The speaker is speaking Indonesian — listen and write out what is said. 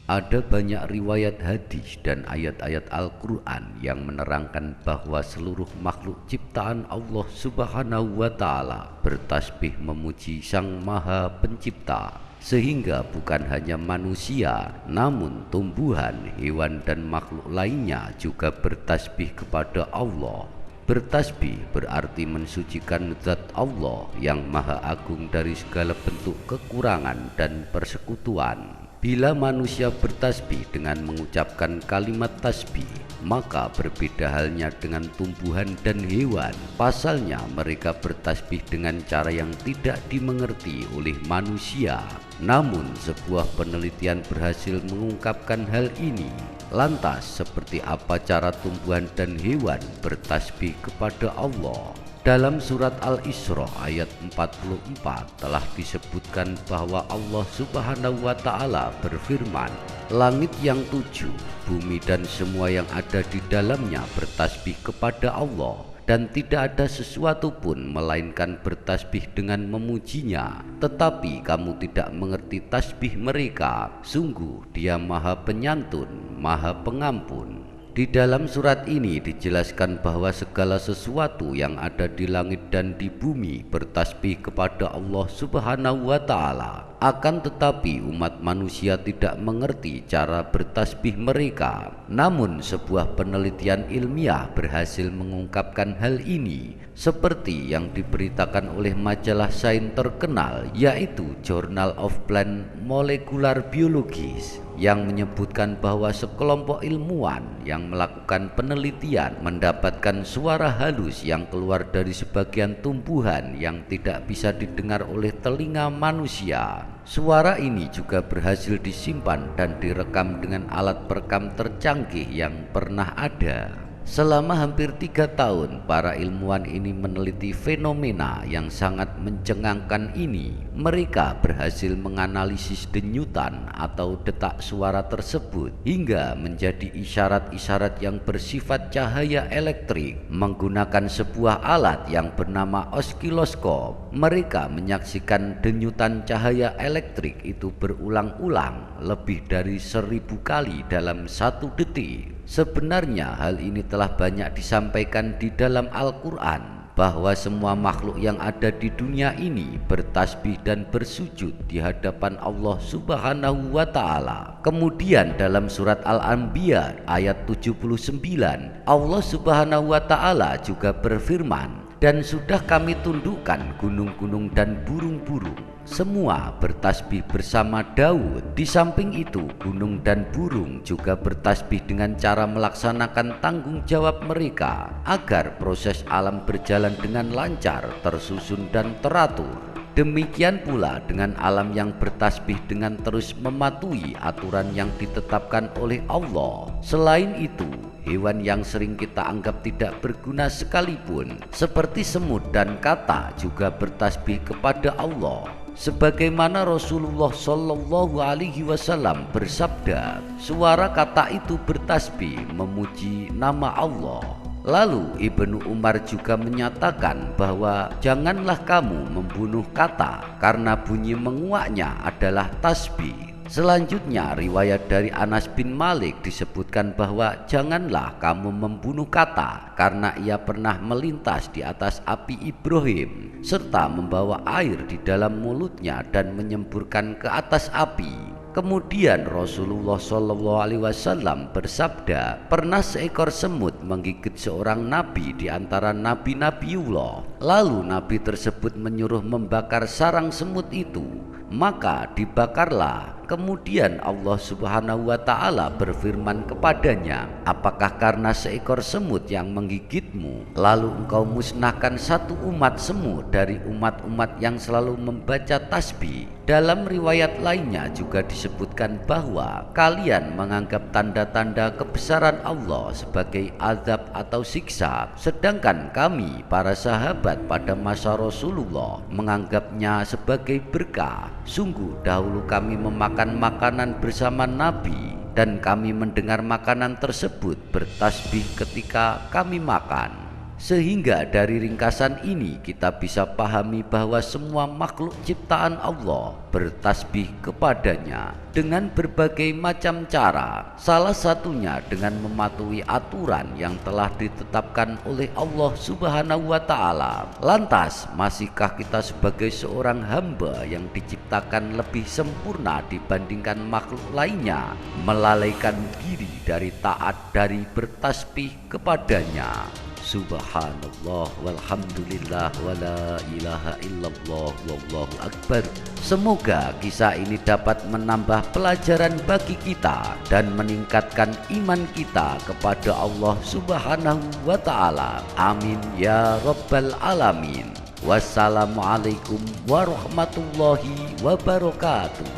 Ada banyak riwayat hadis dan ayat-ayat Al-Quran yang menerangkan bahwa seluruh makhluk ciptaan Allah Subhanahu wa Ta'ala bertasbih memuji Sang Maha Pencipta, sehingga bukan hanya manusia, namun tumbuhan, hewan, dan makhluk lainnya juga bertasbih kepada Allah. Bertasbih berarti mensucikan zat Allah yang Maha Agung dari segala bentuk kekurangan dan persekutuan. Bila manusia bertasbih dengan mengucapkan kalimat tasbih, maka berbeda halnya dengan tumbuhan dan hewan. Pasalnya mereka bertasbih dengan cara yang tidak dimengerti oleh manusia. Namun sebuah penelitian berhasil mengungkapkan hal ini. Lantas seperti apa cara tumbuhan dan hewan bertasbih kepada Allah? Dalam surat Al-Isra ayat 44 telah disebutkan bahwa Allah Subhanahu wa Ta'ala berfirman, "Langit yang tujuh, bumi dan semua yang ada di dalamnya bertasbih kepada Allah, dan tidak ada sesuatu pun melainkan bertasbih dengan memujinya. Tetapi kamu tidak mengerti tasbih mereka. Sungguh Dia Maha Penyantun, Maha Pengampun." Di dalam surat ini dijelaskan bahwa segala sesuatu yang ada di langit dan di bumi bertasbih kepada Allah Subhanahu wa Ta'ala. Akan tetapi umat manusia tidak mengerti cara bertasbih mereka. Namun sebuah penelitian ilmiah berhasil mengungkapkan hal ini, seperti yang diberitakan oleh majalah sains terkenal, yaitu Journal of Plant Molecular Biology, yang menyebutkan bahwa sekelompok ilmuwan yang melakukan penelitian mendapatkan suara halus yang keluar dari sebagian tumbuhan yang tidak bisa didengar oleh telinga manusia. Suara ini juga berhasil disimpan dan direkam dengan alat perekam tercanggih yang pernah ada. Selama hampir 3 tahun, para ilmuwan ini meneliti fenomena yang sangat mencengangkan ini. Mereka berhasil menganalisis denyutan atau detak suara tersebut hingga menjadi isyarat-isyarat yang bersifat cahaya elektrik. Menggunakan sebuah alat yang bernama oskiloskop, mereka menyaksikan denyutan cahaya elektrik itu berulang-ulang lebih dari 1000 kali dalam 1 detik. Sebenarnya hal ini telah banyak disampaikan di dalam Al-Quran, bahwa semua makhluk yang ada di dunia ini bertasbih dan bersujud di hadapan Allah Subhanahu wa Ta'ala. Kemudian dalam surat Al-Anbiya ayat 79, Allah Subhanahu wa Ta'ala juga berfirman, "Dan sudah kami tundukkan gunung-gunung dan burung-burung, semua bertasbih bersama Daud." Di samping itu, gunung dan burung juga bertasbih dengan cara melaksanakan tanggung jawab mereka agar proses alam berjalan dengan lancar, tersusun dan teratur. Demikian pula dengan alam yang bertasbih dengan terus mematuhi aturan yang ditetapkan oleh Allah. Selain itu, hewan yang sering kita anggap tidak berguna sekalipun, seperti semut dan kata, juga bertasbih kepada Allah. Sebagaimana Rasulullah Shallallahu Alaihi Wasallam bersabda, suara kata itu bertasbih memuji nama Allah. Lalu Ibnu Umar juga menyatakan bahwa janganlah kamu membunuh kata, karena bunyi menguaknya adalah tasbih. Selanjutnya riwayat dari Anas bin Malik disebutkan bahwa janganlah kamu membunuh kata, karena ia pernah melintas di atas api Ibrahim serta membawa air di dalam mulutnya dan menyemburkan ke atas api. Kemudian Rasulullah SAW bersabda, pernah seekor semut menggigit seorang nabi di antara nabi-nabiullah. Lalu nabi tersebut menyuruh membakar sarang semut itu, maka dibakarlah. Kemudian Allah Subhanahu wa Ta'ala berfirman kepadanya, apakah karena seekor semut yang menggigitmu, lalu engkau musnahkan satu umat semut dari umat-umat yang selalu membaca tasbih? Dalam riwayat lainnya juga disebutkan bahwa kalian menganggap tanda-tanda kebesaran Allah sebagai azab atau siksa, sedangkan kami para sahabat pada masa Rasulullah menganggapnya sebagai berkah. Sungguh dahulu kami memakan makanan bersama Nabi, dan kami mendengar makanan tersebut bertasbih ketika kami makan. Sehingga dari ringkasan ini kita bisa pahami bahwa semua makhluk ciptaan Allah bertasbih kepadanya dengan berbagai macam cara, salah satunya dengan mematuhi aturan yang telah ditetapkan oleh Allah Subhanahu wa Ta'ala. Lantas, masihkah kita sebagai seorang hamba yang diciptakan lebih sempurna dibandingkan makhluk lainnya melalaikan diri dari taat dari bertasbih kepadanya? Subhanallah walhamdulillah wala ilaha illallah wallahu akbar. Semoga kisah ini dapat menambah pelajaran bagi kita dan meningkatkan iman kita kepada Allah Subhanahu wa Ta'ala. Amin ya rabbal alamin. Wassalamualaikum warahmatullahi wabarakatuh.